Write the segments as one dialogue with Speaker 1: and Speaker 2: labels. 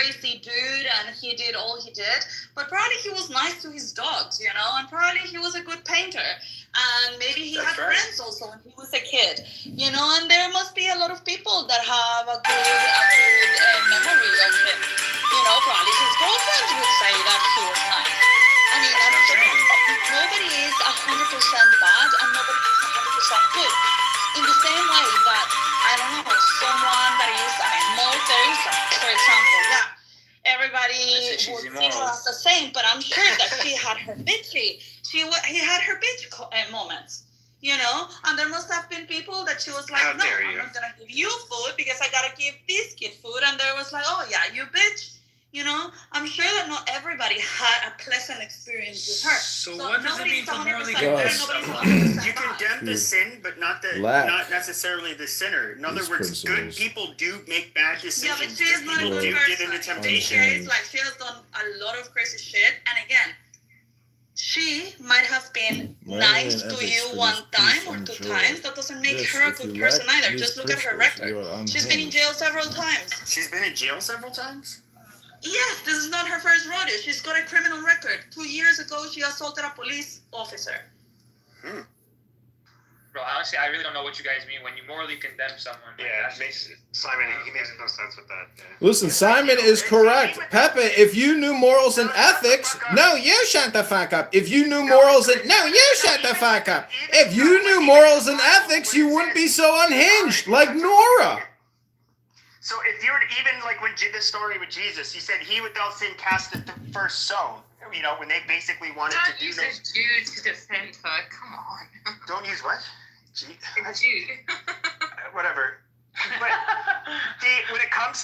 Speaker 1: crazy dude and he did all he did, but probably he was nice to his dogs, and probably he was a good painter. And maybe he had friends also when he was a kid, and there must be a lot of people that have a good memory of him. Probably his girlfriends would say that he was nice. I mean, nobody is 100% bad and nobody is 100% good. In the same way that, I don't know, someone that is, Mother Teresa, for example, everybody would see her as the same, but I'm sure that she had her bitchy. He had her bitch moments, and there must have been people that she was like, no, I'm not going to give you food because I got to give this kid food. And there was like, oh, yeah, you bitch. I'm sure that not everybody had a pleasant experience with her.
Speaker 2: So what does it mean to morally
Speaker 3: condemn?
Speaker 2: You condemn the sin, but not necessarily the sinner. In other words, good people do make bad decisions.
Speaker 1: Yeah, but she is not a good person.
Speaker 2: Get into temptation.
Speaker 1: She has done a lot of crazy shit. And again, she might have been nice to you one time or two times. That doesn't make her a good person either. Just look at her record. She's been in jail several times.
Speaker 2: She's been in jail several times?
Speaker 1: Yes, this is not her first rodeo. She's got a criminal record. 2 years ago, she assaulted a police officer.
Speaker 4: Bro, honestly, I really don't know what you guys mean when you morally condemn someone.
Speaker 5: Yeah, Simon, he makes no sense with that. Yeah.
Speaker 3: Listen, Simon is correct. Pepe, if you knew morals and ethics, no, you shut the fuck up. If you knew morals and... No, you shut the fuck up. If you knew morals and ethics, you wouldn't be so unhinged, like Nora.
Speaker 5: So if you were to, even like when the story with Jesus, he said he without sin cast the first stone. When they basically wanted to do
Speaker 6: this. Don't use a Jude to defend her. Come on.
Speaker 5: Don't use what?
Speaker 6: A Jude.
Speaker 5: Whatever. But when it comes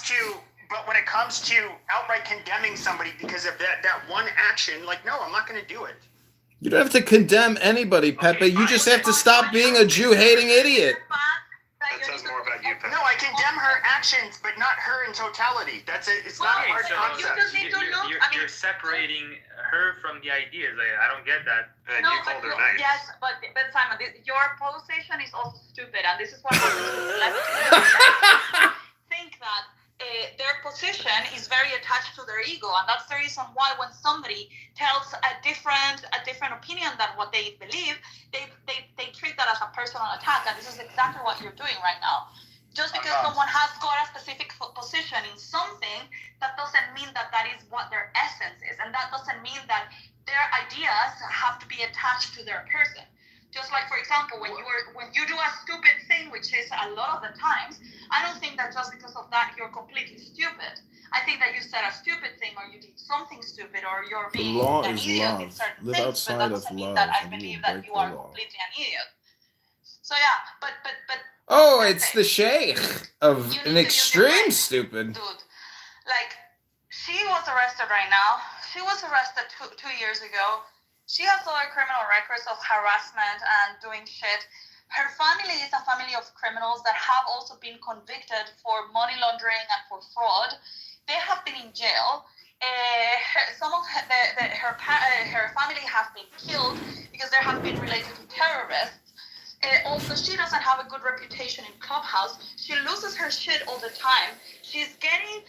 Speaker 5: to outright condemning somebody because of that one action, like, no, I'm not going to do it.
Speaker 3: You don't have to condemn anybody, Pepe. You just have to stop being a Jew-hating idiot.
Speaker 5: That sounds more about you, Pepe. No, I condemn her actions, but not her in totality. That's it. It's not a hard concept.
Speaker 4: You're separating her from the ideas. I don't get that.
Speaker 5: And you called her nice.
Speaker 1: Yes, but Simon, your position is also stupid, and this is what I think that their position is very attached to their ego, and that's the reason why when somebody tells a different opinion than what they believe, they treat that as a personal attack, and this is exactly what you're doing right now. Just because someone has got a specific position in something, that doesn't mean that is what their essence is, and that doesn't mean that their ideas have to be attached to their person. Just like, for example, when you do a stupid thing, which is a lot of the times, I don't think that just because of that you're completely stupid. I think that you said a stupid thing, or you did something stupid, or you're being an idiot in certain things, but that doesn't mean that I believe that you are completely an idiot. So yeah, but
Speaker 3: oh, it's the sheikh of an extreme stupid.
Speaker 1: Dude, like, she was arrested right now. She was arrested 2 years ago. She has other criminal records of harassment and doing shit. Her family is a family of criminals that have also been convicted for money laundering and for fraud. They have been in jail. Some of her family have been killed because they have been related to terrorists. Also, she doesn't have a good reputation in Clubhouse. She loses her shit all the time. She's getting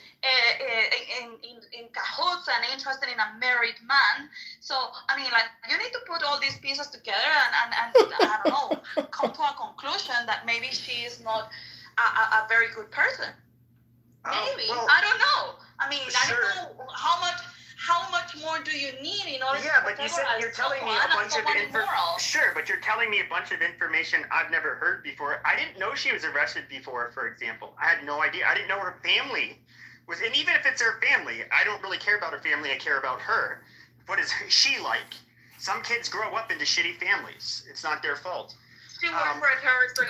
Speaker 1: in cahoots and interested in a married man. So, I mean, like, you need to put all these pieces together and I don't know, come to a conclusion that maybe she is not a very good person. Maybe. I don't know. I mean,
Speaker 5: sure.
Speaker 1: I don't know how much more do you need in order
Speaker 5: to
Speaker 1: but
Speaker 5: you're telling me a bunch of information. Sure, but you're telling me a bunch of information I've never heard before. I didn't know she was arrested before, for example. I had no idea. I didn't know her family was, and even if it's her family, I don't really care about her family. I care about her. What is she like? Some kids grow up into shitty families. It's not their fault.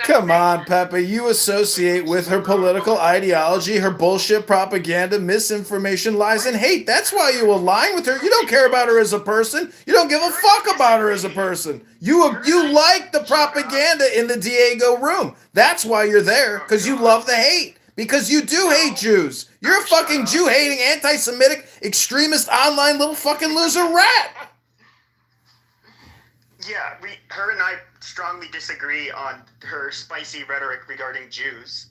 Speaker 3: Come on, Pepe. You associate with her political ideology, her bullshit propaganda, misinformation, lies, and hate. That's why you align with her. You don't care about her as a person. You don't give a fuck about her as a person. You like the propaganda in the Diego room. That's why you're there, because you love the hate. Because you do hate Jews. You're a fucking Jew-hating, anti-Semitic, extremist, online little fucking loser rat.
Speaker 5: Yeah, her and I strongly disagree on her spicy rhetoric regarding Jews.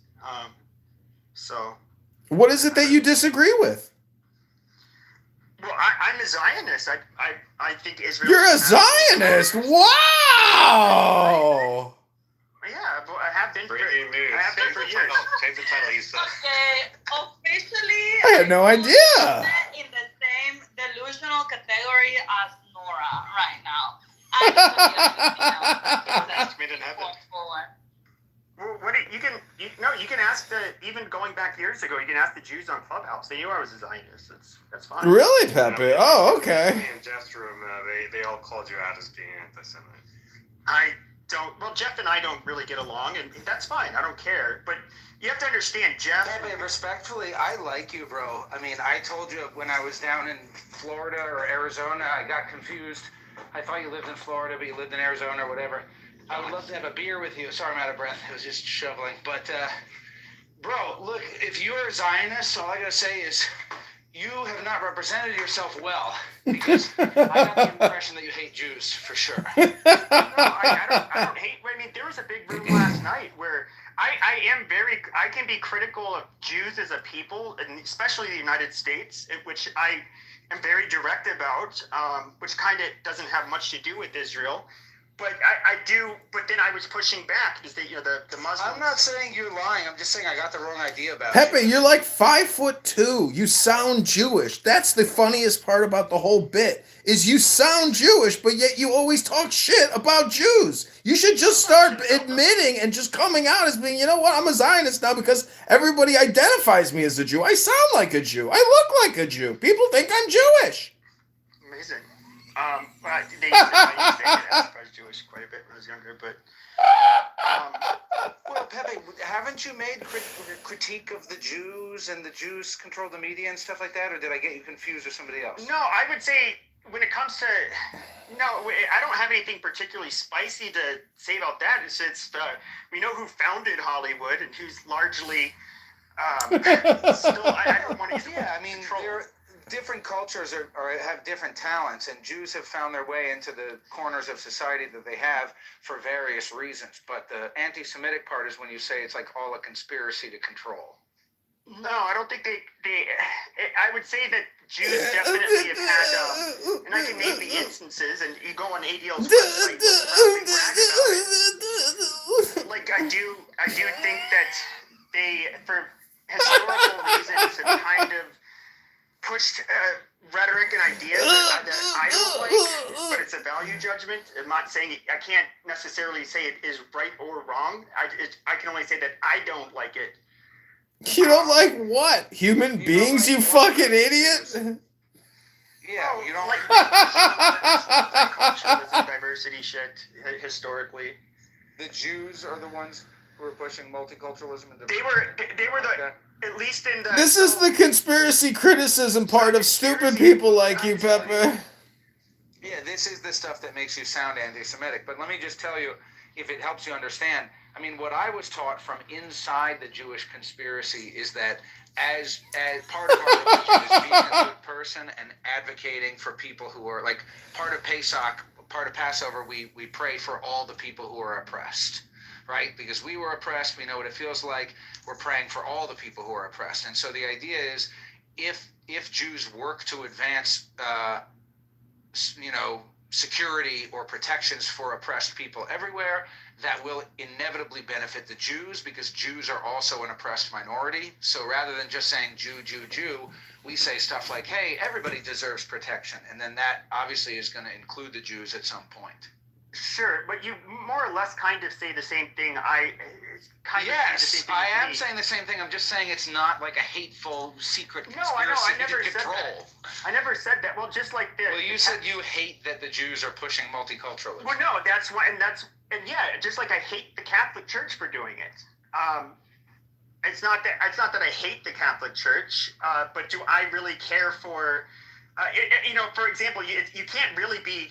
Speaker 5: So,
Speaker 3: what is it that you disagree with?
Speaker 5: Well, I'm a Zionist. I think Israel.
Speaker 3: You're a Zionist. Wow.
Speaker 5: Yeah, but I have been for years.
Speaker 7: Change the title. He said.
Speaker 1: Okay, officially.
Speaker 3: I had no idea.
Speaker 1: In the same delusional category as Nora right now.
Speaker 7: Ask me didn't happen.
Speaker 5: Well, you can ask even going back years ago, you can ask the Jews on Clubhouse. They knew I was a Zionist. That's fine.
Speaker 3: Really, Pepe? Oh, okay.
Speaker 7: Me and Jeff's room, they all called you out as being anti-Semitic.
Speaker 5: Jeff and I don't really get along, and that's fine. I don't care. But you have to understand, Jeff.
Speaker 8: Pepe, respectfully, I like you, bro. I mean, I told you when I was down in Florida or Arizona, I got confused. I thought you lived in Florida, but you lived in Arizona or whatever. I would love to have a beer with you. Sorry, I'm out of breath. I was just shoveling. But, bro, look, if you're a Zionist, all I got to say is you have not represented yourself well, because I got the impression that you hate Jews, for sure.
Speaker 5: No, I don't hate. I mean, there was a big room last night where I can be critical of Jews as a people, and especially the United States, which I am very direct about, which kind of doesn't have much to do with Israel. But I do. But then I was pushing back because the Muslims.
Speaker 8: I'm not saying you're lying. I'm just saying I got the wrong idea about
Speaker 3: Pepe,
Speaker 8: you.
Speaker 3: you're like 5'2". You sound Jewish. That's the funniest part about the whole bit, is you sound Jewish, but yet you always talk shit about Jews. You should just start admitting and just coming out as being, you know what, I'm a Zionist now because everybody identifies me as a Jew. I sound like a Jew. I look like a Jew. People think I'm Jewish.
Speaker 5: Amazing. They used to say that I was Jewish quite a bit when I was younger, but.
Speaker 8: Well, Pepe, haven't you made critique of the Jews and the Jews control the media and stuff like that, or did I get you confused with somebody else?
Speaker 5: No, I would say when it comes to, I don't have anything particularly spicy to say about that. It's we know who founded Hollywood and who's largely still. I don't want to use.
Speaker 8: Yeah, I mean, different cultures have different talents, and Jews have found their way into the corners of society that they have for various reasons. But the anti-Semitic part is when you say it's like all a conspiracy to control.
Speaker 5: No, I don't think they I would say that Jews definitely have had, and I can name the instances, and you go on ADL's website, like I do think that they, for historical reasons, have kind of pushed rhetoric and ideas that I don't like, but it's a value judgment. I'm not saying I can't necessarily say it is right or wrong. I can only say that I don't like it.
Speaker 3: You don't like what? Human beings, you fucking idiot?
Speaker 8: Yeah, you don't like
Speaker 5: culturalism, diversity shit historically.
Speaker 8: The Jews are the ones who are pushing multiculturalism.
Speaker 5: They were the. At least in the...
Speaker 3: This is the conspiracy criticism part of stupid people like you, Pepe.
Speaker 8: Yeah, this is the stuff that makes you sound anti-Semitic. But let me just tell you, if it helps you understand, I mean, what I was taught from inside the Jewish conspiracy is that as part of our religion is being a good person and advocating for people who are, like, part of Pesach, part of Passover, we pray for all the people who are oppressed. Right? Because we were oppressed, we know what it feels like. We're praying for all the people who are oppressed. And so the idea is, if Jews work to advance, security or protections for oppressed people everywhere, that will inevitably benefit the Jews, because Jews are also an oppressed minority. So rather than just saying Jew, Jew, Jew, we say stuff like, hey, everybody deserves protection. And then that obviously is going to include the Jews at some point.
Speaker 5: Sure, but you more or less kind of say the same thing.
Speaker 8: Yes, I am saying the same thing. I'm just saying it's not like a hateful secret conspiracy.
Speaker 5: No, I know. I never
Speaker 8: to
Speaker 5: said
Speaker 8: control.
Speaker 5: that. I never said that. Well, just like this.
Speaker 8: Well, you said you hate that the Jews are pushing multiculturalism.
Speaker 5: Well, no, that's why, and yeah, just like I hate the Catholic Church for doing it. It's not that I hate the Catholic Church, but do I really care for? For example, you can't really be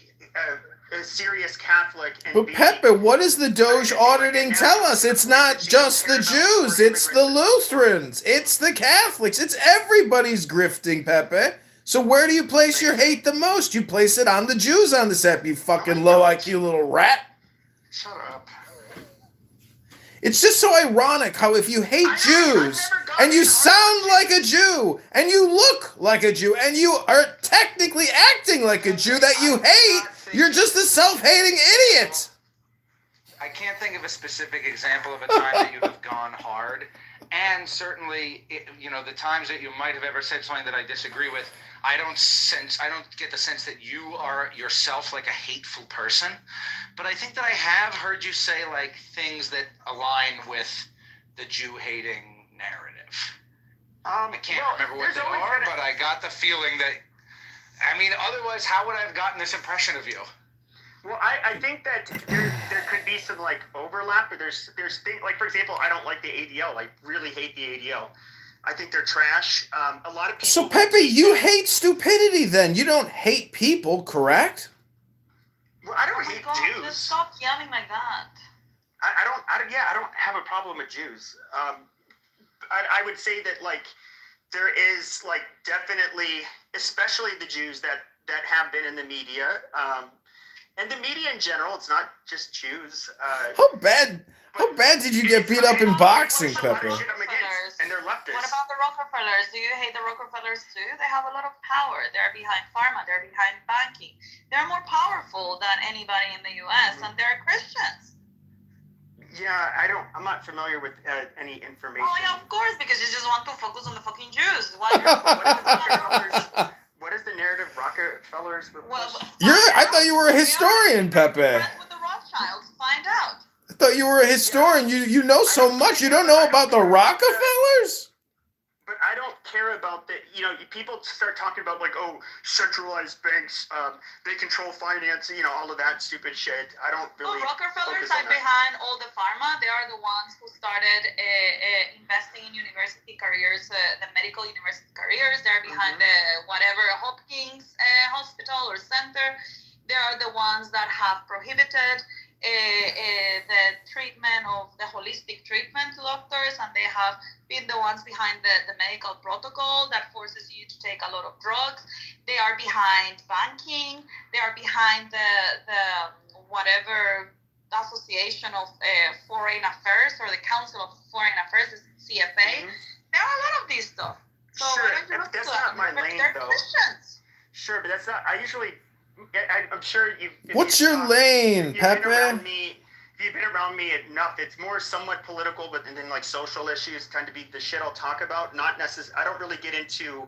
Speaker 5: a serious Catholic.
Speaker 3: But Pepe, what does the Doge auditing tell us? It's not just the Jews. It's the Lutherans. It's the Catholics. It's everybody's grifting, Pepe. So where do you place your hate the most? You place it on the Jews on the set, you fucking low IQ little rat.
Speaker 5: Shut up.
Speaker 3: It's just so ironic how if you hate Jews and you sound like a Jew, and you look like a Jew, and you are technically acting like a Jew that you hate. You're just a self-hating idiot.
Speaker 8: I can't think of a specific example of a time that you have gone hard. And certainly, the times that you might have ever said something that I disagree with, I don't get the sense that you are yourself like a hateful person. But I think that I have heard you say like things that align with the Jew-hating narrative. I can't remember what they are, but I got the feeling that, otherwise, how would I have gotten this impression of you?
Speaker 5: Well, I think that there could be some like overlap, but there's things like, for example, I don't like the ADL. I really hate the ADL. I think they're trash. A lot of people.
Speaker 3: So Pepe, you hate stupidity then? You don't hate people, correct?
Speaker 5: Well, I don't hate Jews.
Speaker 1: Just stop yelling like that.
Speaker 5: I don't have a problem with Jews. I would say that like there is like definitely, especially the Jews that have been in the media. And the media in general, it's not just Jews.
Speaker 3: How bad did you get beat up in boxing, Pepe?
Speaker 5: And they're leftists.
Speaker 1: What about the Rockefellers? Do you hate the Rockefellers too? They have a lot of power. They're behind pharma. They're behind banking. They're more powerful than anybody in the U.S. and they're Christians.
Speaker 5: Yeah, I'm not familiar with any information.
Speaker 1: Oh yeah, of course, because you just want to focus on the fucking Jews.
Speaker 5: What is the narrative, Rockefellers?
Speaker 3: I thought you were a historian, Pepe.
Speaker 1: With the Rothschilds, find out.
Speaker 3: I thought you were a historian. You know so much. You don't know about the Rockefellers?
Speaker 5: But I don't care about the, people start talking about like, oh, centralized banks, they control finance, all of that stupid shit. I don't really.
Speaker 1: Well, Rockefellers are behind all the pharma. They are the ones who started investing in university careers, the medical university careers. They're behind the whatever Hopkins hospital or center. They are the ones that have prohibited the treatment of the holistic treatment to doctors, and they have been the ones behind the medical protocol that forces you to take a lot of drugs. They are behind banking. They are behind the whatever association of foreign affairs or the Council of Foreign Affairs, the CFA. There are a lot of these stuff. So
Speaker 5: sure, that's not my lane though. Christians. Sure, but that's not. I'm sure you've.
Speaker 3: What's your lane, Pepe?
Speaker 5: If you've been around me enough, it's more somewhat political, but then like social issues tend to be the shit I'll talk about. Not necessarily. I don't really get into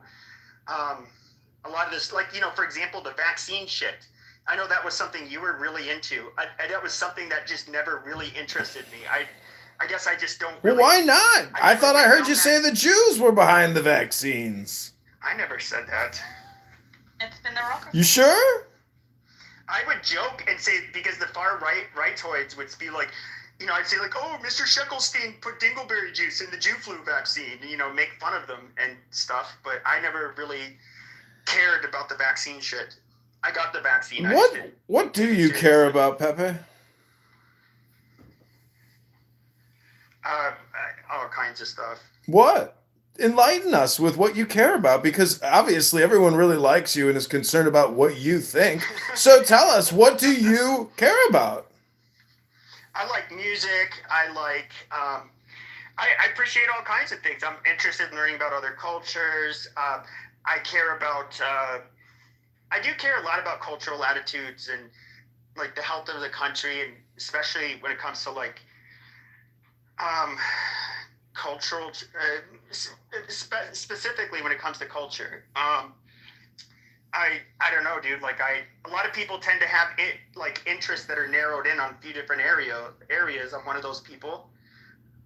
Speaker 5: a lot of this. Like for example, the vaccine shit. I know that was something you were really into. That was something that just never really interested me. I guess I just don't. Really,
Speaker 3: well, why not? I thought I heard you say the Jews were behind the vaccines.
Speaker 5: I never said that.
Speaker 1: It's been the Rockefellers.
Speaker 3: You sure?
Speaker 5: I would joke and say, because the far rightoids would be like, I'd say like, oh, Mr. Sheckelstein put dingleberry juice in the Jew flu vaccine, make fun of them and stuff. But I never really cared about the vaccine shit. I got the vaccine.
Speaker 3: What do you care about, Pepe?
Speaker 5: All kinds of stuff.
Speaker 3: What? Enlighten us with what you care about, because obviously everyone really likes you and is concerned about what you think. So tell us, what do you care about?
Speaker 5: I like music. I appreciate all kinds of things. I'm interested in learning about other cultures. I care about. I do care a lot about cultural attitudes and like the health of the country, and especially when it comes to like cultural, specifically when it comes to culture. I don't know, dude. Like a lot of people tend to have interests that are narrowed in on a few different areas. I'm one of those people.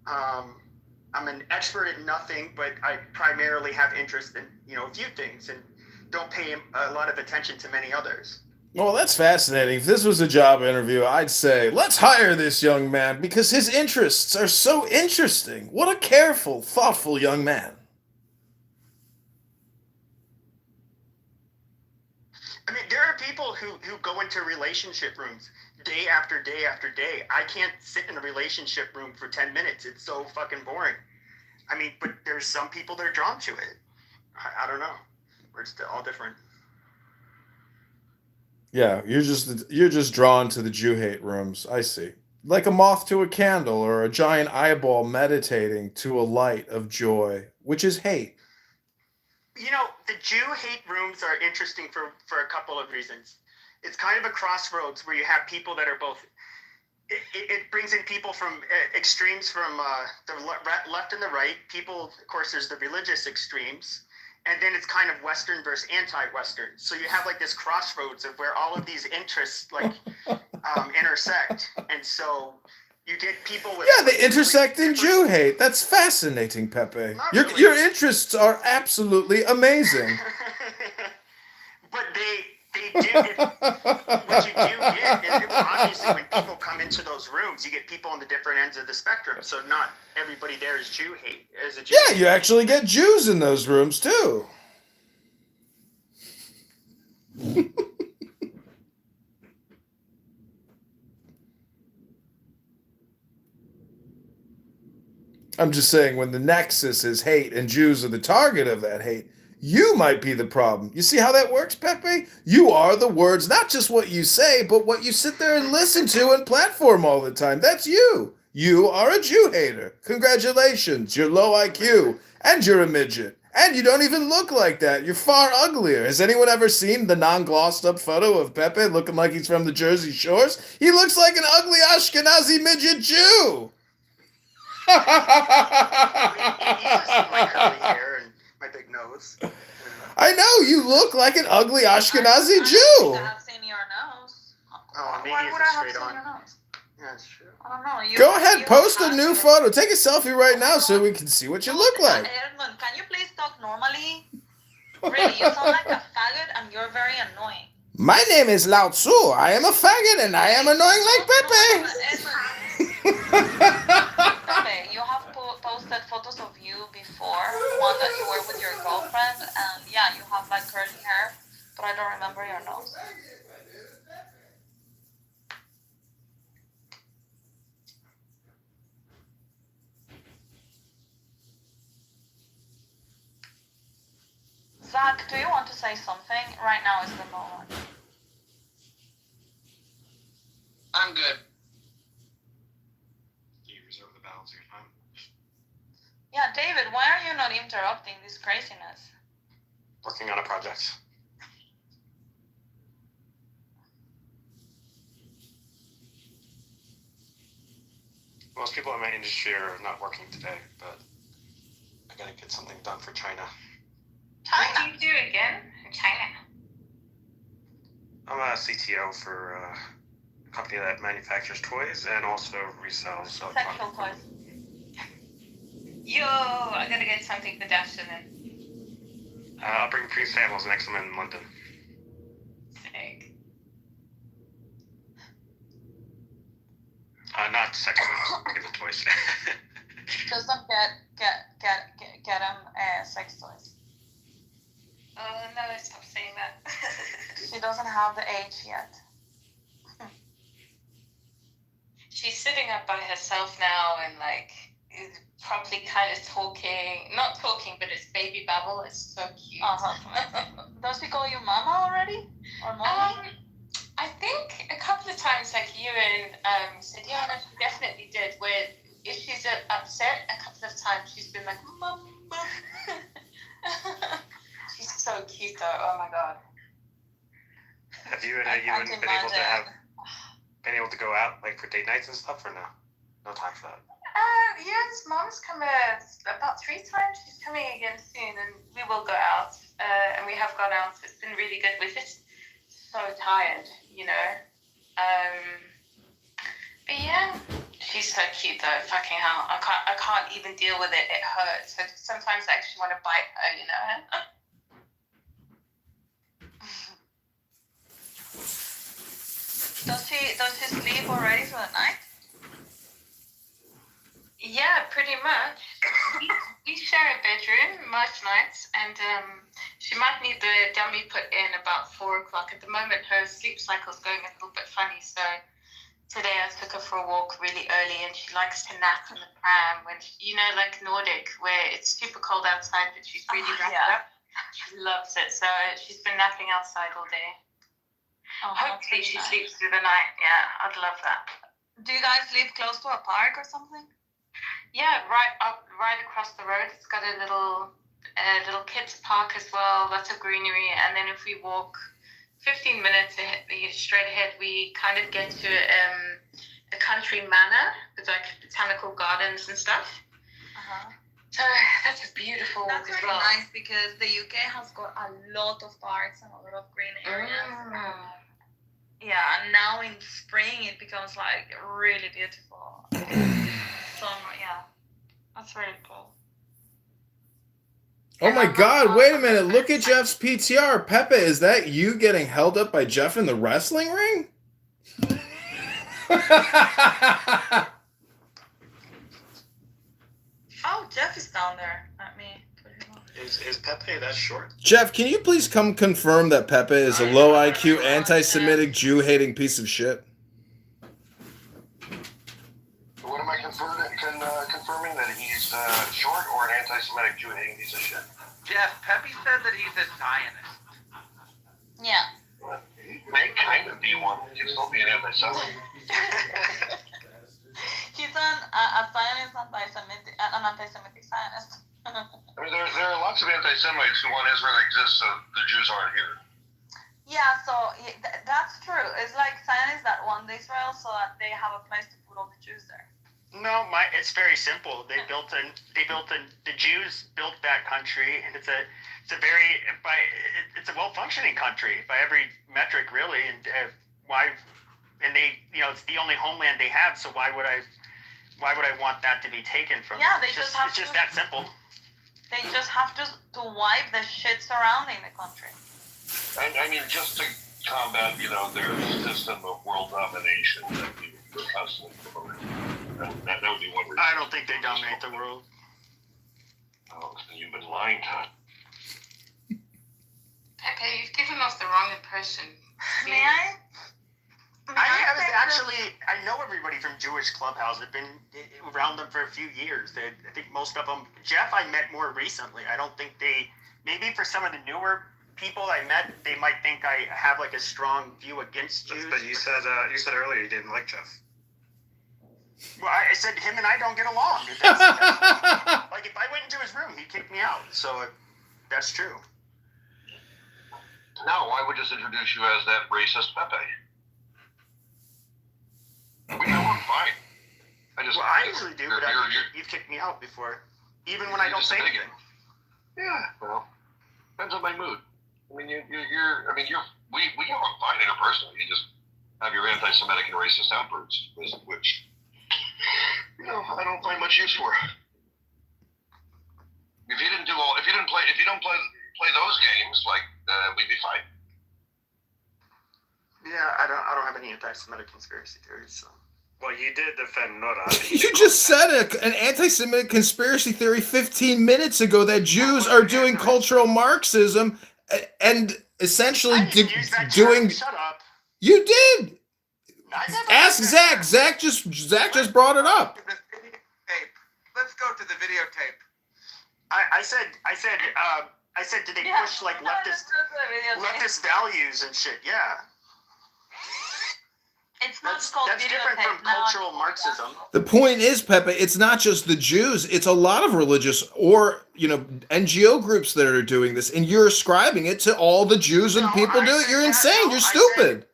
Speaker 5: I'm an expert at nothing, but I primarily have interest in a few things and don't pay a lot of attention to many others.
Speaker 3: Well, that's fascinating. If this was a job interview, I'd say, let's hire this young man because his interests are so interesting. What a careful, thoughtful young man.
Speaker 5: I mean, there are people who go into relationship rooms day after day after day. I can't sit in a relationship room for 10 minutes. It's so fucking boring. I mean, but there's some people that are drawn to it. I don't know. We're just all different.
Speaker 3: Yeah, you're just drawn to the Jew hate rooms. I see. like a moth to a candle or a giant eyeball meditating to a light of joy, which is hate.
Speaker 5: You know, the Jew hate rooms are interesting for a couple of reasons. It's kind of a crossroads where you have people that are both. It brings in people from extremes from the left and the right. People, of course, there's the religious extremes. And then it's kind of Western versus anti-Western. So you have like this crossroads of where all of these interests like intersect. And so you get people with...
Speaker 3: Yeah, they intersect in Jew hate. That's fascinating, Pepe. Your interests are absolutely amazing.
Speaker 5: But they do... what you do get is obviously when people come into those rooms, you get people on the different ends of the spectrum. So not everybody there is Jew hate.
Speaker 3: Yeah, you actually get Jews in those rooms too. I'm just saying, when the nexus is hate and Jews are the target of that hate, you might be the problem. You see how that works, Pepe? You are the words, not just what you say, but what you sit there and listen to and platform all the time. That's you. You are a Jew hater. Congratulations. You're low IQ, and you're a midget. And you don't even look like that. You're far uglier. Has anyone ever seen the non-glossed up photo of Pepe looking like he's from the Jersey Shores? He looks like an ugly Ashkenazi midget Jew.
Speaker 5: My curly hair and my big nose.
Speaker 3: I know, you look like an ugly Ashkenazi Jew.
Speaker 1: I have seen your nose.
Speaker 5: Oh, maybe
Speaker 1: Why would I
Speaker 5: it's
Speaker 1: have
Speaker 5: straight
Speaker 1: seen
Speaker 5: on.
Speaker 1: your nose?
Speaker 5: Yeah, that's true.
Speaker 1: I don't know.
Speaker 3: Go ahead, post a new photo. Take a selfie right now so we can see what you look like.
Speaker 1: Edmund, can you please talk normally? Really, you sound like a faggot and you're very annoying.
Speaker 3: My name is Lao Tzu. I am a faggot and I am annoying like Pepe.
Speaker 1: Pepe, you have posted photos of you before, one that you were with your girlfriend, and yeah, you have like curly hair, but I don't remember your nose. Zach, do you want to say something? Right now is the moment.
Speaker 7: I'm good. Do you reserve the balance of your time?
Speaker 1: Yeah, David, why are you not interrupting this craziness?
Speaker 7: Working on a project. Most people in my industry are not working today, but I gotta get something done for China.
Speaker 6: What do you do again in China?
Speaker 7: I'm a CTO for a company that manufactures toys and also resells
Speaker 1: Sexual toys.
Speaker 6: Yo, I gotta get something for Dasha then.
Speaker 7: I'll bring pre-samples next time in London.
Speaker 6: Sick.
Speaker 7: Not sexual, because of toys.
Speaker 1: Just don't get him sex toys.
Speaker 6: Oh no, stop saying that.
Speaker 1: She doesn't have the age yet.
Speaker 6: She's sitting up by herself now and like is probably kind of talking, not talking, but it's baby babble. It's so cute.
Speaker 1: Does she call you mama already? Or mommy?
Speaker 6: I think a couple of times, like you and said, yeah, no, she definitely did. Where if she's upset, a couple of times she's been like, mama. She's so cute though. Oh my god.
Speaker 7: Have you and been able to go out like for date nights and stuff, or no? No time for that.
Speaker 6: Yes, Mom's come about 3 times. She's coming again soon, and we will go out. And we have gone out. It's been really good. We're just so tired, you know. But yeah, she's so cute though. Fucking hell, I can't even deal with it. It hurts. So sometimes I actually want to bite her, you know.
Speaker 1: Does she sleep already for the night?
Speaker 6: Yeah, pretty much. We share a bedroom most nights, and she might need the dummy put in about 4 o'clock. At the moment, her sleep cycle's going a little bit funny, so today I took her for a walk really early, and she likes to nap in the pram when, like Nordic, where it's super cold outside, but she's really wrapped up. She loves it, so she's been napping outside all day. Hopefully she sleeps through the night. Yeah, I'd love that.
Speaker 1: Do you guys live close to a park or something?
Speaker 6: Yeah, right across the road. It's got a little kids park as well. Lots of greenery, and then if we walk 15 minutes straight ahead, we kind of get to a country manor with like botanical gardens and stuff. So that's a beautiful walk as well.
Speaker 1: That's really nice because the UK has got a lot of parks and a lot of green areas. Yeah, and now in spring it becomes like really beautiful. So yeah, that's really cool.
Speaker 3: Oh my God, wait a minute. Look at Jeff's PTR. Pepe, is that you getting held up by Jeff in the wrestling ring?
Speaker 1: Oh, Jeff is down there. Let me put him on.
Speaker 7: Is Pepe that short?
Speaker 3: Jeff, can you please come confirm that Pepe is a low IQ, anti-Semitic, Jew-hating piece of shit?
Speaker 9: What am I confirming that he's short or an anti-Semitic Jew-hating piece of shit?
Speaker 8: Jeff, Pepe said that he's a Zionist.
Speaker 1: Yeah.
Speaker 9: Well, he may kind of be one. He'd still be an anti-Semite.
Speaker 1: He's a Zionist, an anti-Semitic Zionist.
Speaker 9: I mean, there are lots of anti-Semites who want Israel to exist so the Jews aren't here.
Speaker 1: Yeah, so that's true. It's like Zionists that want Israel so that they have a place to put all the Jews there.
Speaker 2: No, it's very simple. The Jews built that country, and it's a well-functioning country by every metric, really. And it's the only homeland they have. So why would I want that to be taken from them?
Speaker 1: Yeah, it's just that simple. They just have to wipe the shit surrounding the country.
Speaker 9: I mean, just to combat, their system of world domination that we're constantly promoting. That would be one reason.
Speaker 2: I don't think they dominate the world.
Speaker 9: Oh, you've been lying to us.
Speaker 6: Okay, you've given us the wrong impression.
Speaker 1: May I?
Speaker 2: I know everybody from Jewish Clubhouse. I've been around them for a few years. I think most of them. Jeff, I met more recently. I don't think maybe for some of the newer people I met, they might think I have like a strong view against Jews.
Speaker 7: But you said earlier you didn't like Jeff.
Speaker 2: Well, I said him and I don't get along. Like if I went into his room, he'd kick me out. So that's true.
Speaker 9: No, I would just introduce you as that racist Pepe. We know I'm fine.
Speaker 2: I usually do, but you've kicked me out before, even when I don't say anything.
Speaker 9: Yeah, well, depends on my mood. I mean, we get along fine interpersonally. You just have your anti-Semitic and racist outbursts, which I don't find much use for. If you don't play those games, we'd be fine.
Speaker 2: Yeah, I don't have any anti-Semitic conspiracy theories. So.
Speaker 7: Well, you did defend Nora.
Speaker 3: You just said an anti-Semitic conspiracy theory 15 minutes ago that Jews are doing cultural Marxism and essentially doing.
Speaker 2: Shut up.
Speaker 3: You did. Ask Zach. Zach just brought it up.
Speaker 8: Let's go to the videotape.
Speaker 2: I said, did they push leftist values and shit? Yeah.
Speaker 1: That's
Speaker 2: different from cultural Marxism.
Speaker 3: The point is, Pepe, it's not just the Jews. It's a lot of religious or, NGO groups that are doing this. And you're ascribing it to all the Jews and people do it. You're insane. You're stupid.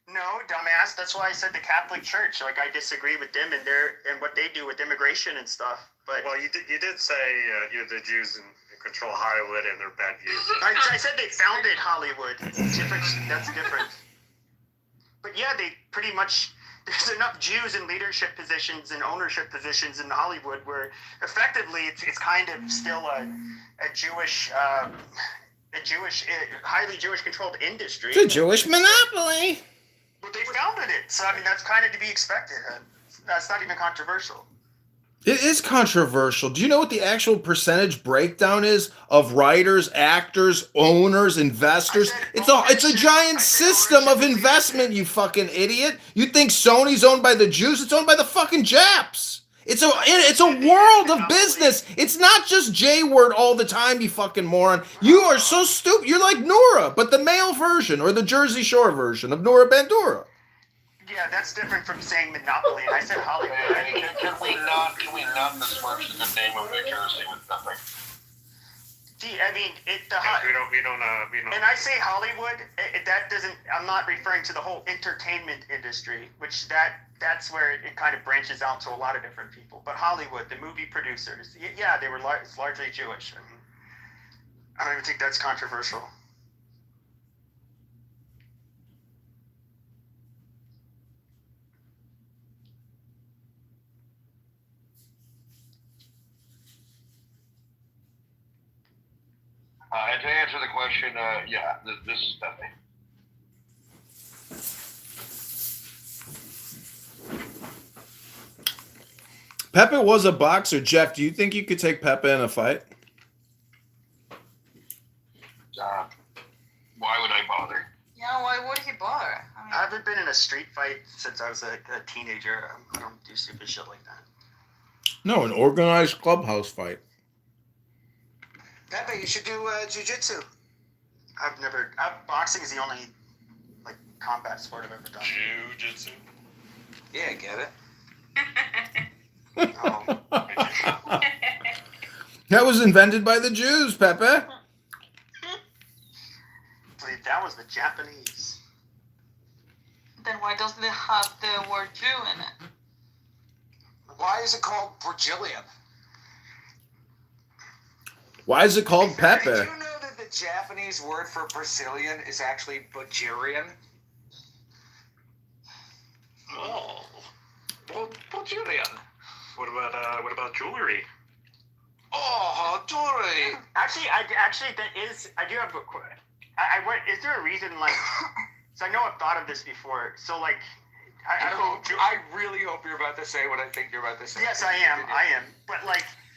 Speaker 2: No, dumbass. That's why I said the Catholic Church. Like, I disagree with them and what they do with immigration and stuff. But
Speaker 7: you did say the Jews control Hollywood and their bad views.
Speaker 2: I said they founded Hollywood. That's different. But yeah, they pretty much, there's enough Jews in leadership positions and ownership positions in Hollywood where effectively it's kind of still a Jewish, highly Jewish controlled industry.
Speaker 3: It's a Jewish monopoly.
Speaker 2: But they founded it. So, that's kind of to be expected. That's not even controversial.
Speaker 3: It is controversial. Do you know what the actual percentage breakdown is of writers, actors, owners, investors? It's a giant system of investment, you fucking idiot. You think Sony's owned by the Jews? It's owned by the fucking Japs. It's a world of business. It's not just J-word all the time, you fucking moron. You are so stupid. You're like Nora, but the male version or the Jersey Shore version of Nora Bandura.
Speaker 2: Yeah, that's different from saying monopoly. And I said Hollywood.
Speaker 9: Can we not besmirch the good name of New Jersey with nothing?
Speaker 2: I mean,
Speaker 5: We don't.
Speaker 2: And I say Hollywood. That doesn't. I'm not referring to the whole entertainment industry, which that's where it kind of branches out to a lot of different people. But Hollywood, the movie producers, yeah, they were largely Jewish. I mean, I don't even think that's controversial.
Speaker 9: And to answer the question, yeah, this is Pepe.
Speaker 3: Pepe was a boxer. Jeff, do you think you could take Pepe in a fight?
Speaker 9: Why would I bother?
Speaker 1: Yeah, why would he bother? I mean,
Speaker 2: I haven't been in a street fight since I was a teenager. I don't do stupid shit like that.
Speaker 3: No, an organized clubhouse fight.
Speaker 8: Pepe, you should do jiu-jitsu.
Speaker 2: Boxing is the only combat sport I've ever done.
Speaker 7: Jiu-jitsu.
Speaker 8: Yeah, get it?
Speaker 2: Oh.
Speaker 3: That was invented by the Jews, Pepe.
Speaker 2: I believe that was the Japanese.
Speaker 1: then why doesn't it have the word Jew in it?
Speaker 8: Why is it called Brazilian?
Speaker 3: Why is it called Pepe?
Speaker 8: Did you know that the Japanese word for Brazilian is actually Bajirian?
Speaker 7: Oh. Well, Brazilian. What about jewelry?
Speaker 8: Oh, jewelry.
Speaker 2: Actually, I do have a question. Is there a reason, so I know I've thought of this before, so I don't know.
Speaker 8: I really hope you're about to say what I think you're about to say.
Speaker 2: Yes, I am. But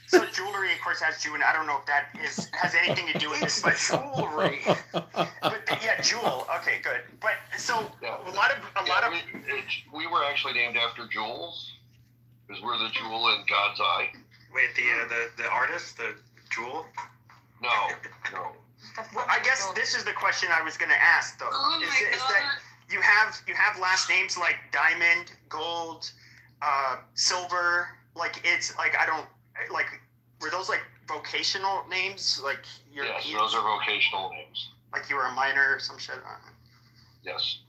Speaker 2: so jewelry, of course, has Jew, and I don't know if that has anything to do with this. But
Speaker 8: jewelry.
Speaker 2: But yeah, jewel. Okay, good. But so a lot of
Speaker 9: we were actually named after jewels because we're the jewel in God's eye.
Speaker 7: Wait, the artist, the jewel?
Speaker 9: No.
Speaker 2: Well, I guess this is the question I was going to ask, though.
Speaker 1: Oh
Speaker 2: is that you have last names like Diamond, Gold, Silver. Were those vocational names?
Speaker 9: Yes, those are vocational names.
Speaker 2: Like you were a miner or some shit?
Speaker 9: Yes.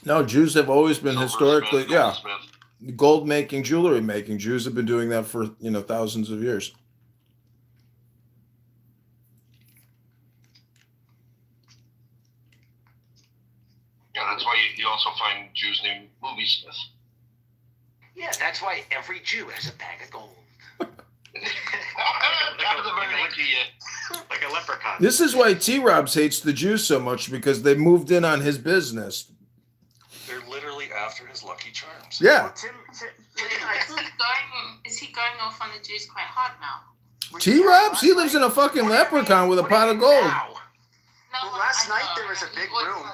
Speaker 3: No, Jews have always been historically,
Speaker 9: Smith.
Speaker 3: Gold making, jewelry making. Jews have been doing that for, thousands of years.
Speaker 9: Yeah, that's why you also find Jews named Movie Smith.
Speaker 8: Yeah, that's why every Jew has a bag of gold.
Speaker 7: Like a leprechaun.
Speaker 3: This is why T-Robs hates the Jews so much, because they moved in on his business.
Speaker 7: They're literally after his Lucky Charms.
Speaker 3: Yeah.
Speaker 2: Well,
Speaker 6: Is he going off on the Jews quite hard now?
Speaker 3: T-Robs? He lives in a fucking leprechaun with a pot of gold.
Speaker 2: Well, last night there was a big room.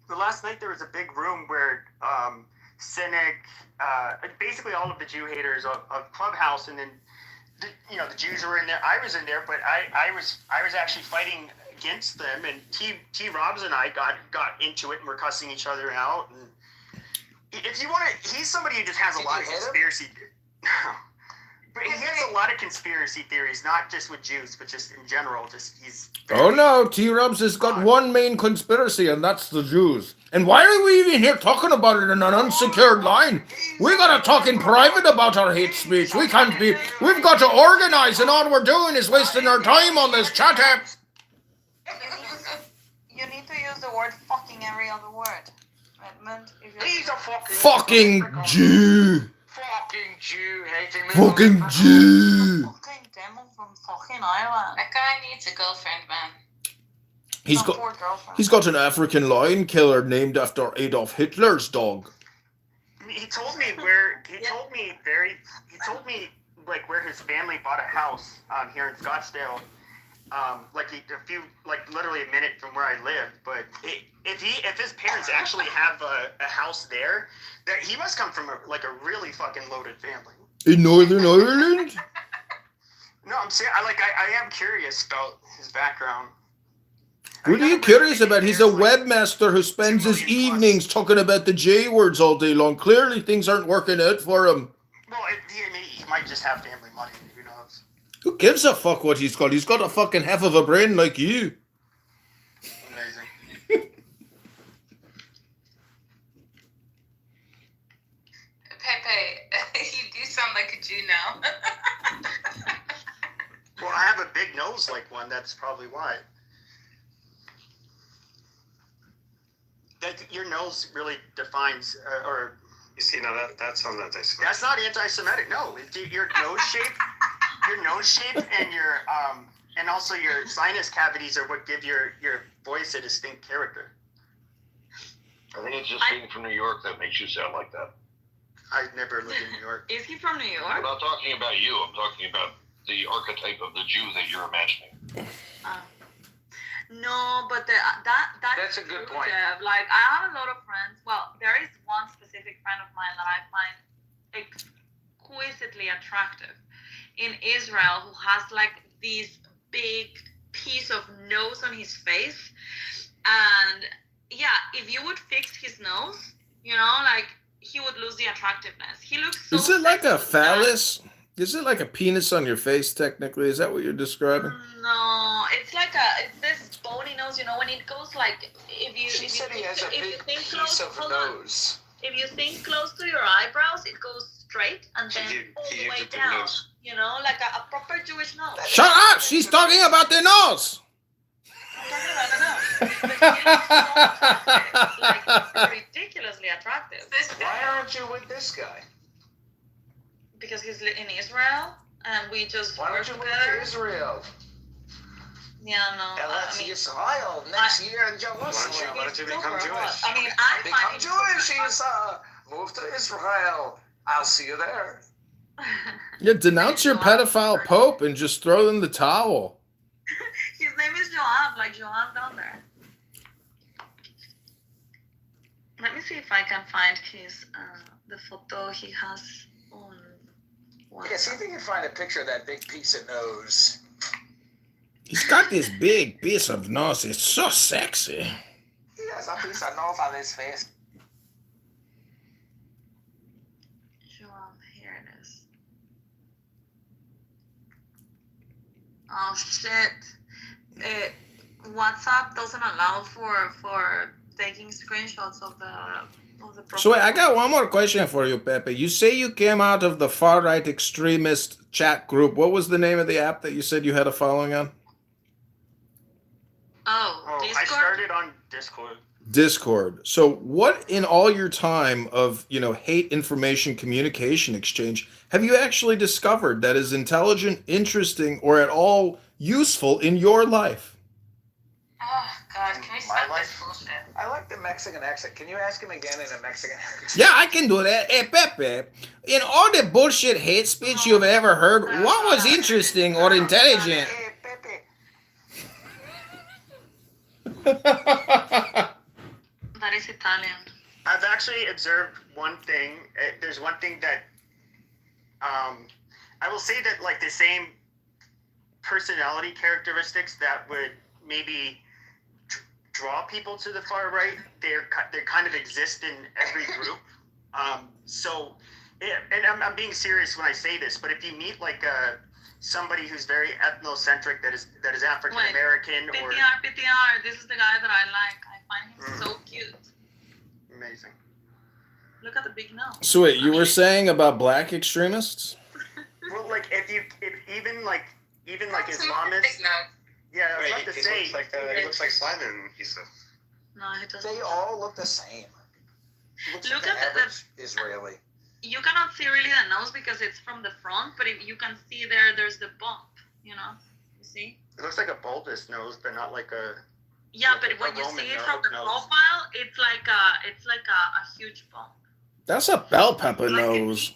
Speaker 2: The last night there was a big room where Cynic, basically all of the Jew haters of Clubhouse, and then the Jews were in there. I was in there, but I was actually fighting against them, and T. Robs and I got into it and we're cussing each other out. And if you want to, he's somebody who just has a lot of conspiracy. But he has a lot of conspiracy theories, not just with Jews, but just in general.
Speaker 3: Oh no, T-Robs has got one main conspiracy, and that's the Jews. And why are we even here talking about it in an unsecured line? We gotta talk in private about our hate speech. We've got to organize, and all we're doing is wasting our time on this chat app.
Speaker 1: You need to use the word fucking every other word. Edmund,
Speaker 8: He's a
Speaker 3: fucking Jew.
Speaker 8: Fucking Jew hating
Speaker 3: Fucking Jew.
Speaker 1: fucking demon from fucking Ireland.
Speaker 6: That guy needs a girlfriend, man.
Speaker 3: He's got an African lion killer named after Adolf Hitler's dog.
Speaker 2: He told me where where his family bought a house here in Scottsdale. Literally a minute from where I live. But if his parents actually have a house there, that he must come from a really fucking loaded family.
Speaker 3: In Northern Ireland?
Speaker 2: No, I'm saying I am curious about his background.
Speaker 3: What are you curious about? He's a webmaster who spends his evenings talking about the J words all day long. Clearly, things aren't working out for him.
Speaker 2: Well, he might just have family money. Who knows?
Speaker 3: Who gives a fuck what he's got? He's got a fucking half of a brain like you.
Speaker 2: Amazing.
Speaker 6: Pepe, you do sound like a Jew now.
Speaker 2: Well, I have a big nose like one. That's probably why. That your nose really defines, or
Speaker 7: You see, now that sounds anti-Semitic.
Speaker 2: that's not anti-Semitic. No, your nose shape, and your and also your sinus cavities are what give your voice a distinct character.
Speaker 9: I think it's just being from New York that makes you sound like that.
Speaker 2: I've never lived in New York.
Speaker 1: Is he from New
Speaker 9: I'm
Speaker 1: York?
Speaker 9: not talking about you. I'm talking about the archetype of the Jew that you're imagining.
Speaker 1: No, but
Speaker 8: That's a good point.
Speaker 1: Jeff. Like, I have a lot of friends. Well, there is one specific friend of mine that I find exquisitely attractive in Israel, who has like this big piece of nose on his face. And yeah, if you would fix his nose, you know, like, he would lose the attractiveness. He looks so
Speaker 3: Is it like a
Speaker 1: sexy.
Speaker 3: phallus? Is it like a penis on your face, technically? Is that what you're describing?
Speaker 1: No, it's like it's this bony nose, you know, when it goes like,
Speaker 8: She said he has a big piece of
Speaker 1: hold
Speaker 8: nose.
Speaker 1: on. If you think close to your eyebrows, it goes straight and
Speaker 7: So
Speaker 1: then
Speaker 7: he
Speaker 1: all the
Speaker 7: has
Speaker 1: way
Speaker 7: a big
Speaker 1: down.
Speaker 7: nose.
Speaker 1: You know, like a proper Jewish nose.
Speaker 3: Shut up! She's talking about the nose!
Speaker 1: But he looks so attractive. Like, ridiculously attractive.
Speaker 8: Why aren't you with this guy?
Speaker 1: Because he's in Israel and we just
Speaker 8: Why
Speaker 1: work
Speaker 8: don't you move
Speaker 1: together.
Speaker 8: to Israel?
Speaker 1: Yeah, no.
Speaker 8: That's Israel next year in Jerusalem.
Speaker 7: Why don't you become
Speaker 1: super
Speaker 7: Jewish?
Speaker 1: hot. I mean, I
Speaker 8: Become
Speaker 1: find him
Speaker 8: Jewish, Isa. Move to Israel. I'll see you there.
Speaker 3: Yeah, denounce your pedophile pope and just throw in the towel.
Speaker 1: His name is Joab, like Joab down there. Let me see if I can find his the photo he has on WhatsApp.
Speaker 8: Yeah, see if you can find a picture of that big piece of nose.
Speaker 3: He's got this big piece of nose. It's so sexy.
Speaker 8: He has a piece of nose on his face.
Speaker 1: Joab, here it is. Oh shit! WhatsApp doesn't allow for taking screenshots of the profile.
Speaker 3: So wait, I got one more question for you, Pepe. You say you came out of the far-right extremist chat group. What was the name of the app that you said you had a following on?
Speaker 1: Oh,
Speaker 2: I
Speaker 1: Discord?
Speaker 2: started on Discord.
Speaker 3: Discord. So what in all your time of, hate information communication exchange have you actually discovered that is intelligent, interesting, or at all useful in your life?
Speaker 6: Oh, God, can we stop this bullshit?
Speaker 8: I like the Mexican accent. Can you ask him again in a Mexican accent?
Speaker 3: Yeah, I can do that. Hey, Pepe, in all the bullshit hate speech you've ever heard, what was interesting or intelligent?
Speaker 8: Hey, Pepe.
Speaker 1: That is Italian.
Speaker 2: I've actually observed one thing. There's one thing that I will say that like the same personality characteristics that would maybe draw people to the far right, they kind of exist in every group. And I'm being serious when I say this, but if you meet like somebody who's very ethnocentric, that is African American, or
Speaker 1: PTR, this is the guy that I like. I find him so cute.
Speaker 2: Amazing.
Speaker 1: Look at the big nose.
Speaker 3: So wait, you were saying about black extremists?
Speaker 2: Well, like if even Islamists.
Speaker 6: Big nose.
Speaker 2: Yeah, I was
Speaker 7: Wait,
Speaker 2: about to
Speaker 7: he
Speaker 2: say.
Speaker 7: looks like Simon, he said.
Speaker 1: No, he doesn't.
Speaker 8: They all look the same. Looks
Speaker 1: Look
Speaker 8: like
Speaker 1: at
Speaker 8: the average Israeli.
Speaker 1: You cannot see really the nose because it's from the front, but if you can see there's the bump, you see?
Speaker 2: It looks like a bulbous nose, but not like a.
Speaker 1: Yeah,
Speaker 2: Like
Speaker 1: but
Speaker 2: a
Speaker 1: when you
Speaker 2: Roman
Speaker 1: see it from the
Speaker 2: nose.
Speaker 1: profile, it's like a huge bump.
Speaker 3: That's a bell pepper nose.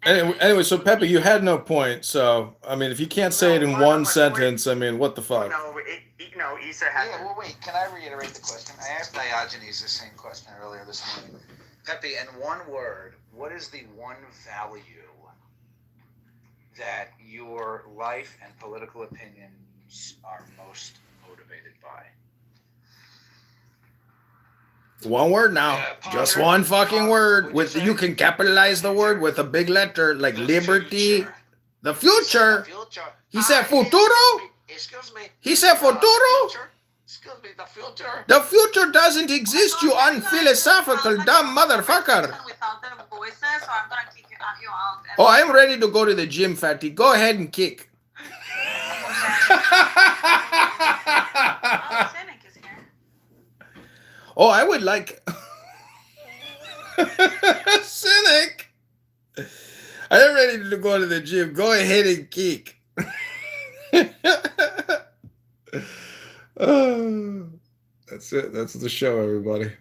Speaker 3: Anyway, so Pepe, you had no point. So, I mean, if you can't say it in one sentence, I mean, what the fuck?
Speaker 2: No, Issa had.
Speaker 8: Yeah, well, wait. Can I reiterate the question? I asked Diogenes the same question earlier this morning. Pepe, in one word, what is the one value that your life and political opinions are most motivated by?
Speaker 3: One word now.
Speaker 9: Yeah,
Speaker 3: Just
Speaker 9: future.
Speaker 3: one fucking word.
Speaker 8: What'd you
Speaker 3: You
Speaker 8: say?
Speaker 3: can capitalize the word with a big letter like
Speaker 8: The
Speaker 3: liberty.
Speaker 8: future.
Speaker 3: The
Speaker 8: He said
Speaker 3: future.
Speaker 8: the future.
Speaker 3: He said
Speaker 8: Excuse
Speaker 3: futuro?
Speaker 8: me. Excuse me.
Speaker 3: He said
Speaker 8: The
Speaker 3: futuro?
Speaker 8: future. Excuse me, the future.
Speaker 3: The future doesn't exist, you unphilosophical dumb motherfucker.
Speaker 1: Without the voices, so I'm gonna kick you out.
Speaker 3: Oh, I'm ready to go to the gym, fatty. Go ahead and kick.
Speaker 1: Cynic is here.
Speaker 3: Oh, I would like... Cynic. I am ready to go to the gym. Go ahead and kick. Oh, that's it. That's the show, everybody.